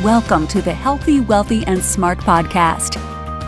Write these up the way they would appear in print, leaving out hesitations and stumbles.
Welcome to the Healthy, Wealthy, and Smart podcast.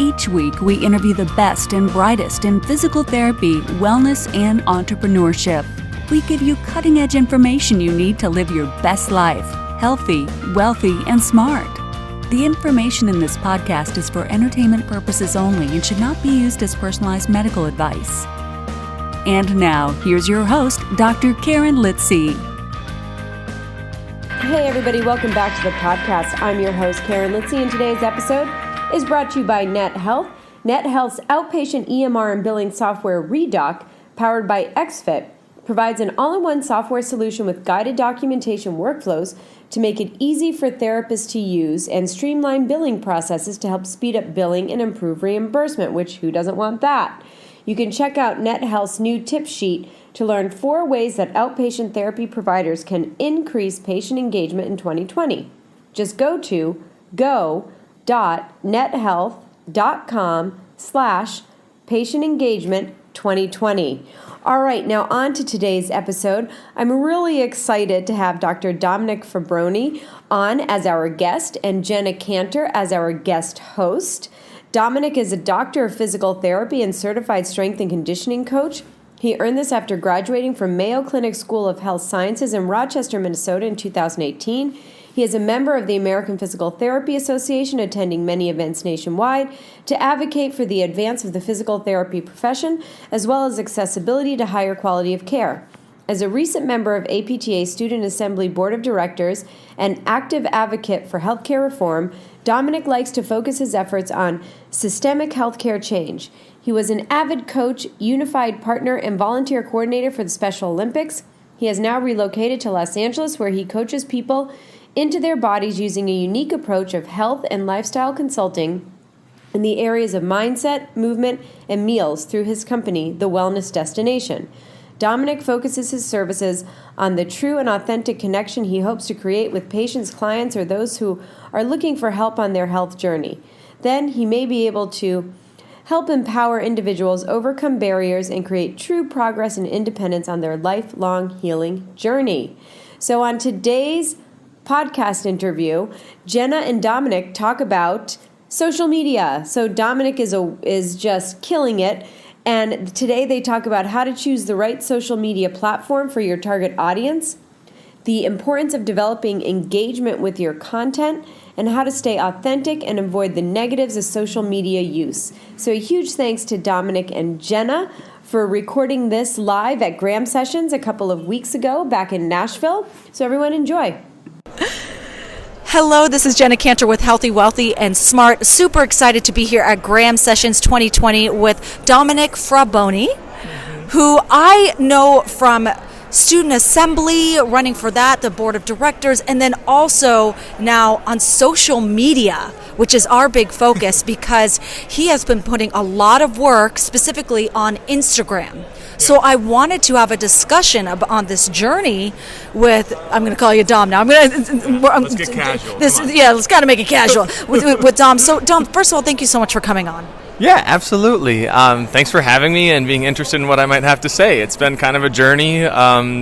Each week, we interview the best and brightest in physical therapy, wellness, and entrepreneurship. We give you cutting-edge information you need to live your best life, healthy, wealthy, and smart. The information in this podcast is for entertainment purposes only and should not be used as personalized medical advice. And now, here's your host, Dr. Karen Litzy. Hey everybody, welcome back to the podcast. I'm your host, Karen Litzy, and today's episode is brought to you by NetHealth. NetHealth's outpatient EMR and billing software Redoc, powered by XFit, provides an all-in-one software solution with guided documentation workflows to make it easy for therapists to use and streamline billing processes to help speed up billing and improve reimbursement, which who doesn't want that? You can check out NetHealth's new tip sheet to learn 4 ways that outpatient therapy providers can increase patient engagement in 2020. Just go to go.nethealth.com/patient engagement 2020. All right, now on to today's episode. I'm really excited to have Dr. Domenic Fraboni on as our guest and Jenna Kantor as our guest host. Domenic is a doctor of physical therapy and certified strength and conditioning coach. He earned this after graduating from Mayo Clinic School of Health Sciences in Rochester, Minnesota in 2018. He is a member of the American Physical Therapy Association, attending many events nationwide to advocate for the advance of the physical therapy profession, as well as accessibility to higher quality of care. As a recent member of APTA Student Assembly Board of Directors and active advocate for healthcare reform, Domenic likes to focus his efforts on systemic healthcare change. He was an avid coach, unified partner, and volunteer coordinator for the Special Olympics. He has now relocated to Los Angeles, where he coaches people into their bodies using a unique approach of health and lifestyle consulting in the areas of mindset, movement, and meals through his company, The Wellness Destination. Domenic focuses his services on the true and authentic connection he hopes to create with patients, clients, or those who are looking for help on their health journey. Then he may be able to help empower individuals overcome barriers and create true progress and independence on their lifelong healing journey. So on today's podcast interview, Jenna and Domenic talk about social media. So Domenic is just killing it. And today they talk about how to choose the right social media platform for your target audience, the importance of developing engagement with your content, and how to stay authentic and avoid the negatives of social media use. So a huge thanks to Domenic and Jenna for recording this live at Graham Sessions a couple of weeks ago back in Nashville. So everyone enjoy. Hello, this is Jenna Kantor with Healthy, Wealthy, and Smart. Super excited to be here at Graham Sessions 2020 with Domenic Fraboni, who I know from Student Assembly, running for that, the board of directors, and then also now on social media, which is our big focus because he has been putting a lot of work specifically on Instagram. So I wanted to have a discussion on this journey with, I'm going to call you Dom now. Let's get casual. Let's kind of make it casual with Dom. So Dom, first of all, thank you so much for coming on. Yeah, absolutely. Thanks for having me and being interested in what I might have to say. It's been kind of a journey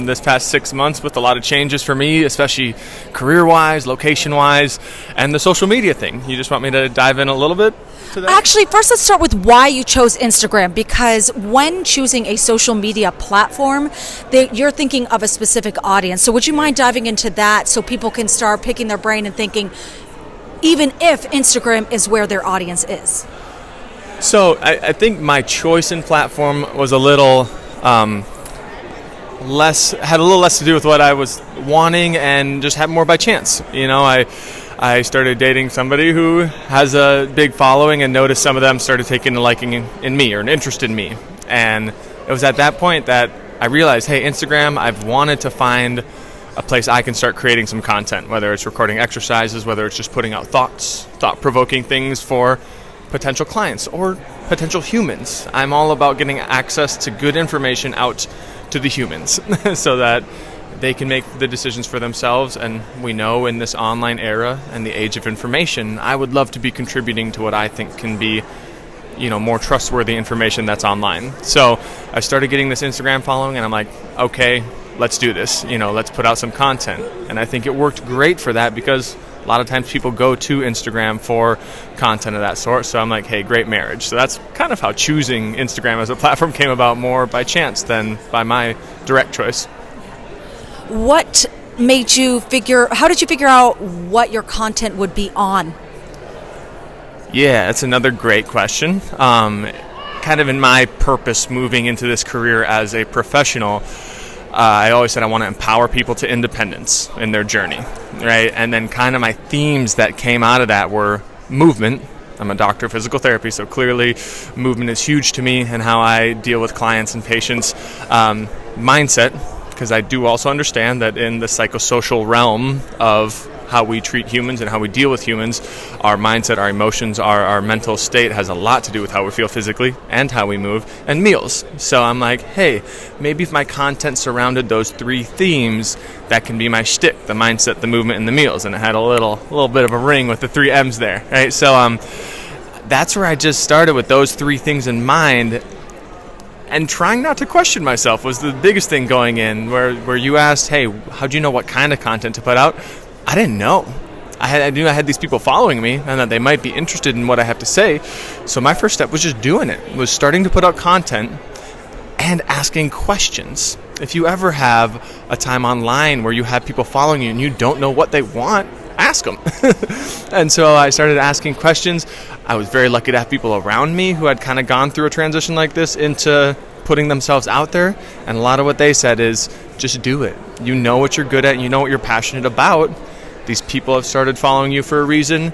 this past 6 months with a lot of changes for me, especially career-wise, location-wise, and the social media thing. You just want me to dive in a little bit to that? Actually, first let's start with why you chose Instagram, because when choosing a social media platform, you're thinking of a specific audience. So would you mind diving into that so people can start picking their brain and thinking, even if Instagram is where their audience is? So I think my choice in platform was a little less to do with what I was wanting and just happened more by chance. You know, I started dating somebody who has a big following and noticed some of them started taking a liking in me or an interest in me. And it was at that point that I realized, hey, Instagram, I've wanted to find a place I can start creating some content, whether it's recording exercises, whether it's just putting out thought-provoking things for potential clients or potential humans. I'm all about getting access to good information out to the humans so that they can make the decisions for themselves. And we know in this online era and the age of information, I would love to be contributing to what I think can be, more trustworthy information that's online. So I started getting this Instagram following and I'm like, okay, let's do this. Let's put out some content. And I think it worked great for that because A lot of times people go to Instagram for content of that sort, so I'm like, hey, great marriage. So that's kind of how choosing Instagram as a platform came about, more by chance than by my direct choice. What how did you figure out what your content would be on? Yeah, that's another great question. Kind of in my purpose moving into this career as a professional, I always said I want to empower people to independence in their journey, right? And then kind of my themes that came out of that were movement. I'm a doctor of physical therapy, so clearly movement is huge to me and how I deal with clients and patients. Mindset, because I do also understand that in the psychosocial realm of how we treat humans and how we deal with humans, our mindset, our emotions, our mental state has a lot to do with how we feel physically and how we move, and meals. So I'm like, hey, maybe if my content surrounded those three themes, that can be my shtick: the mindset, the movement, and the meals. And it had a little bit of a ring with the 3 M's there, right? So that's where I just started with those 3 things in mind. And trying not to question myself was the biggest thing going in, where you asked, hey, how do you know what kind of content to put out? I didn't know. I knew I had these people following me and that they might be interested in what I have to say. So my first step was just doing it, was starting to put out content and asking questions. If you ever have a time online where you have people following you and you don't know what they want, ask them. And so I started asking questions. I was very lucky to have people around me who had kind of gone through a transition like this into putting themselves out there. And a lot of what they said is, just do it. You know what you're good at, and you know what you're passionate about. These people have started following you for a reason.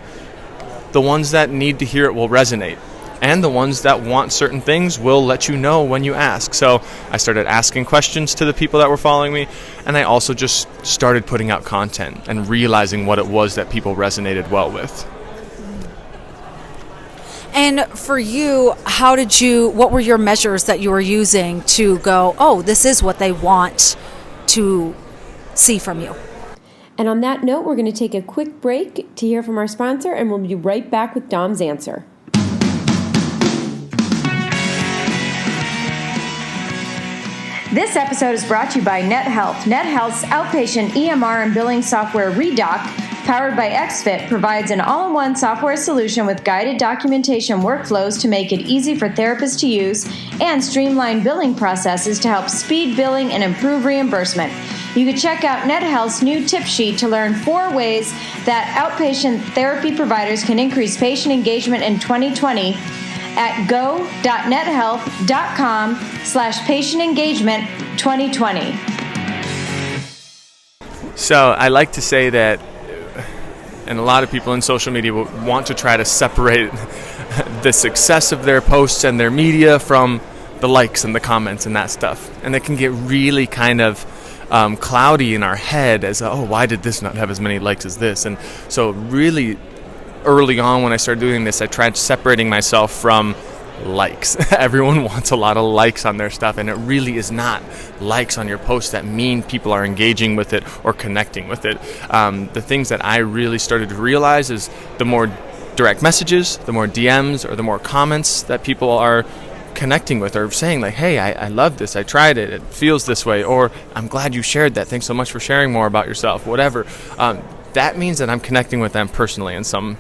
The ones that need to hear it will resonate. And the ones that want certain things will let you know when you ask. So I started asking questions to the people that were following me, and I also just started putting out content and realizing what it was that people resonated well with. And for you, what were your measures that you were using to go, oh, this is what they want to see from you? And on that note, we're going to take a quick break to hear from our sponsor, and we'll be right back with Dom's answer. This episode is brought to you by NetHealth. NetHealth's outpatient EMR and billing software Redoc, powered by XFit, provides an all-in-one software solution with guided documentation workflows to make it easy for therapists to use and streamline billing processes to help speed billing and improve reimbursement. You can check out NetHealth's new tip sheet to learn 4 ways that outpatient therapy providers can increase patient engagement in 2020 at go.nethealth.com/patient engagement 2020. So I like to say that, and a lot of people in social media will want to try to separate the success of their posts and their media from the likes and the comments and that stuff. And it can get really kind of cloudy in our head as, oh, why did this not have as many likes as this? And so really early on when I started doing this, I tried separating myself from likes. Everyone wants a lot of likes on their stuff, and it really is not likes on your post that mean people are engaging with it or connecting with it. The things that I really started to realize is the more direct messages, the more DMs, or the more comments that people are connecting with, or saying like, hey, I love this, I tried it, it feels this way, or I'm glad you shared that, thanks so much for sharing more about yourself, whatever. That means that I'm connecting with them personally in some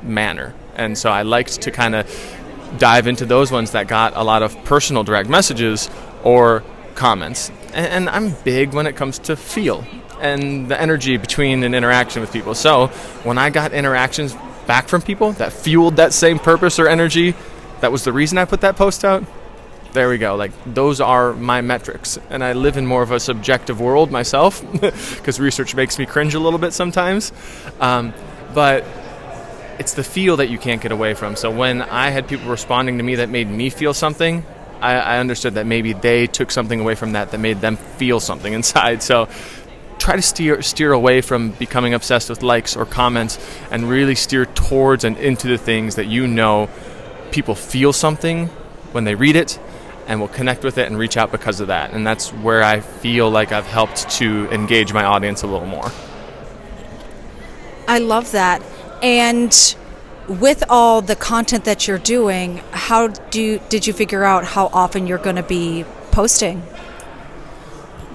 manner. And so I liked to kind of dive into those ones that got a lot of personal direct messages or comments. And I'm big when it comes to feel and the energy between an interaction with people. So when I got interactions back from people that fueled that same purpose or energy, that was the reason I put that post out. There we go. Like, those are my metrics. And I live in more of a subjective world myself because research makes me cringe a little bit sometimes. But it's the feel that you can't get away from. So when I had people responding to me that made me feel something, I understood that maybe they took something away from that made them feel something inside. So try to steer away from becoming obsessed with likes or comments and really steer towards and into the things that you know people feel something when they read it and will connect with it and reach out because of that. And that's where I feel like I've helped to engage my audience a little more. I love that. And with all the content that you're doing, did you figure out how often you're going to be posting?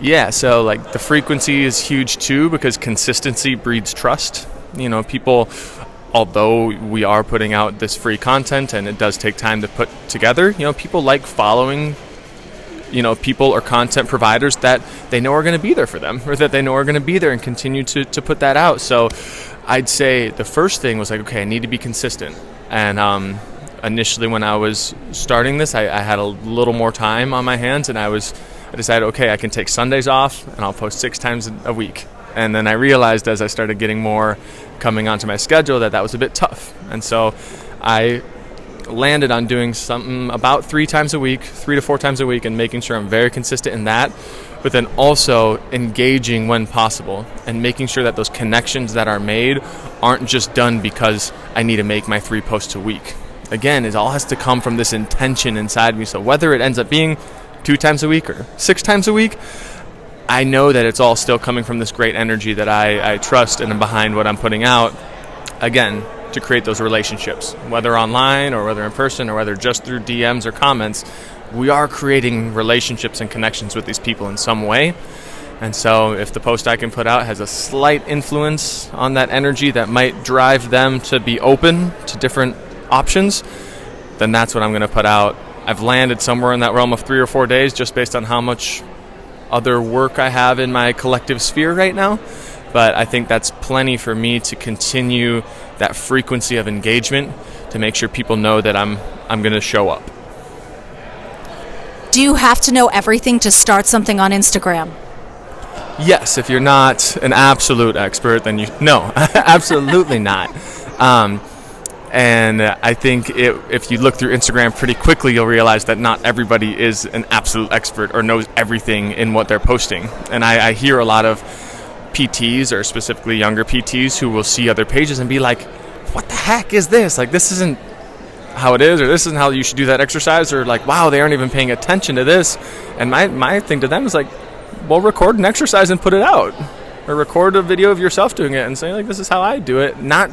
Yeah, so like the frequency is huge too, because consistency breeds trust. People, although we are putting out this free content and it does take time to put together, people like following people or content providers that they know are going to be there for them, or that they know are going to be there and continue to put that out. So I'd say the first thing was like, okay, I need to be consistent. And initially when I was starting this, I had a little more time on my hands, and I decided, okay, I can take Sundays off and I'll post 6 times a week. And then I realized as I started getting more coming onto my schedule that was a bit tough. And so I landed on doing something about 3 times a week, 3 to 4 times a week, and making sure I'm very consistent in that, but then also engaging when possible and making sure that those connections that are made aren't just done because I need to make my 3 posts a week. Again, it all has to come from this intention inside me. So whether it ends up being 2 times a week or 6 times a week, I know that it's all still coming from this great energy that I trust and am behind what I'm putting out. Again, to create those relationships, whether online or whether in person or whether just through DMs or comments, we are creating relationships and connections with these people in some way. And so if the post I can put out has a slight influence on that energy that might drive them to be open to different options, then that's what I'm going to put out. I've landed somewhere in that realm of 3 or 4 days just based on how much other work I have in my collective sphere right now. But I think that's plenty for me to continue that frequency of engagement to make sure people know that I'm going to show up. Do you have to know everything to start something on Instagram? Yes, if you're not an absolute expert, then no, absolutely not. And I think if you look through Instagram pretty quickly, you'll realize that not everybody is an absolute expert or knows everything in what they're posting. And I hear a lot of PTs, or specifically younger PTs, who will see other pages and be like, what the heck is this? Like, this isn't how it is, or this isn't how you should do that exercise, or like, wow, they aren't even paying attention to this. And my thing to them is like, well, record an exercise and put it out, or record a video of yourself doing it and say, like, this is how I do it. Not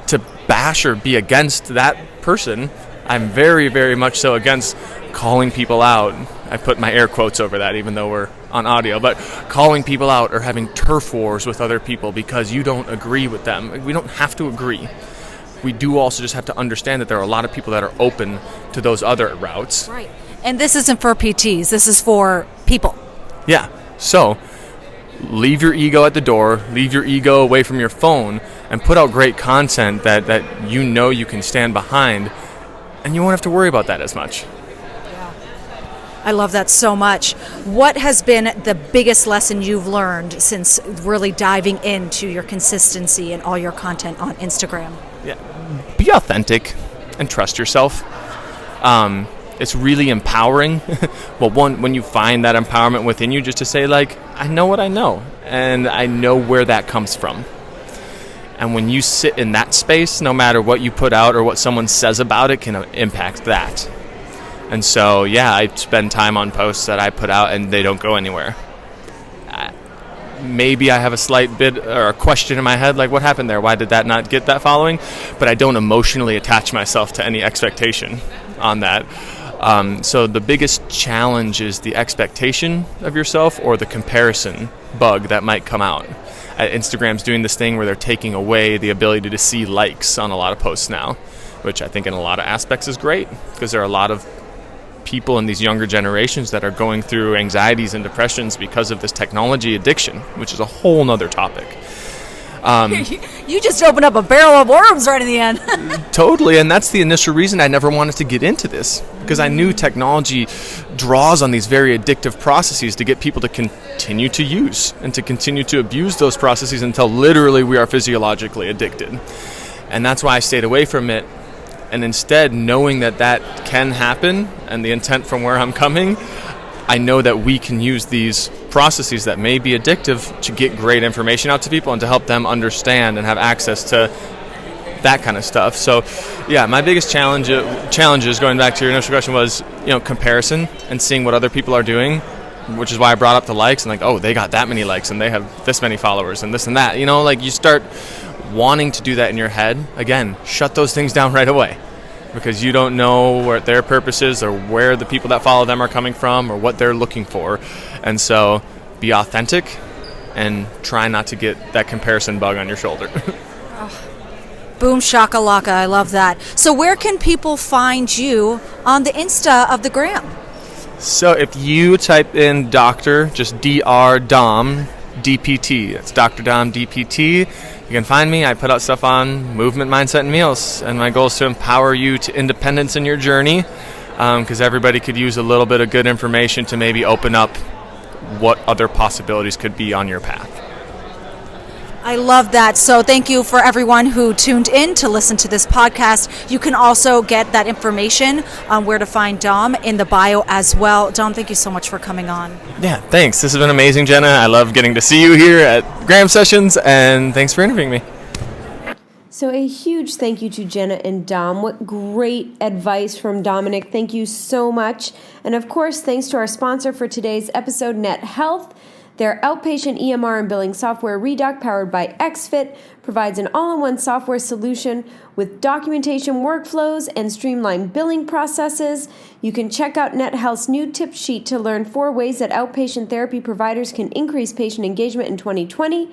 to bash or be against that person. I'm very, very much so against calling people out. I put my air quotes over that, even though we're on audio, but calling people out or having turf wars with other people because you don't agree with them. We don't have to agree. We do also just have to understand that there are a lot of people that are open to those other routes. Right. And this isn't for PTs. This is for people. Yeah. So leave your ego at the door, leave your ego away from your phone, and put out great content that you can stand behind, and you won't have to worry about that as much. I love that so much. What has been the biggest lesson you've learned since really diving into your consistency and all your content on Instagram? Yeah, be authentic and trust yourself. It's really empowering. Well, when you find that empowerment within you, just to say, like, I know what I know, and I know where that comes from. And when you sit in that space, no matter what you put out or what someone says about it can impact that. And so, yeah, I spend time on posts that I put out and they don't go anywhere. Maybe I have a slight bit or a question in my head, like, what happened there? Why did that not get that following? But I don't emotionally attach myself to any expectation on that. So the biggest challenge is the expectation of yourself or the comparison bug that might come out. Instagram's doing this thing where they're taking away the ability to see likes on a lot of posts now, which I think in a lot of aspects is great, because there are a lot of people in these younger generations that are going through anxieties and depressions because of this technology addiction, which is a whole nother topic. You just opened up a barrel of worms right in the end. Totally, and that's the initial reason I never wanted to get into this, because I knew technology draws on these very addictive processes to get people to continue to use and to continue to abuse those processes until literally we are physiologically addicted. And that's why I stayed away from it. And instead, knowing that that can happen and the intent from where I'm coming, I know that we can use these processes that may be addictive to get great information out to people and to help them understand and have access to that kind of stuff. So, yeah, my biggest challenges, going back to your initial question, was, comparison and seeing what other people are doing, which is why I brought up the likes and like, oh, they got that many likes and they have this many followers and this and that. Like you start wanting to do that in your head. Again, shut those things down right away, because you don't know what their purpose is or where the people that follow them are coming from or what they're looking for. And so be authentic and try not to get that comparison bug on your shoulder. Boom shakalaka, I love that. So where can people find you on the Insta of the Gram? So if you type in Dr., just Dr. Dom, DPT, it's Dr. Dom DPT, you can find me. I put out stuff on movement, mindset, and meals, and my goal is to empower you to independence in your journey, because everybody could use a little bit of good information to maybe open up what other possibilities could be on your path. I love that. So thank you for everyone who tuned in to listen to this podcast. You can also get that information on where to find Dom in the bio as well. Dom, thank you so much for coming on. Yeah, thanks. This has been amazing, Jenna. I love getting to see you here at Gram Sessions, and thanks for interviewing me. So a huge thank you to Jenna and Dom. What great advice from Domenic. Thank you so much. And of course, thanks to our sponsor for today's episode, Net Health. Their outpatient EMR and billing software, Redoc, powered by XFit, provides an all-in-one software solution with documentation workflows and streamlined billing processes. You can check out NetHealth's new tip sheet to learn 4 ways that outpatient therapy providers can increase patient engagement in 2020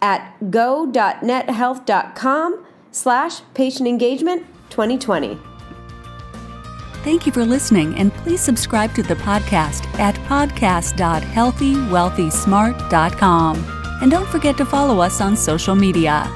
at go.nethealth.com/patient engagement 2020. Thank you for listening, and please subscribe to the podcast at podcast.healthywealthysmart.com. And don't forget to follow us on social media.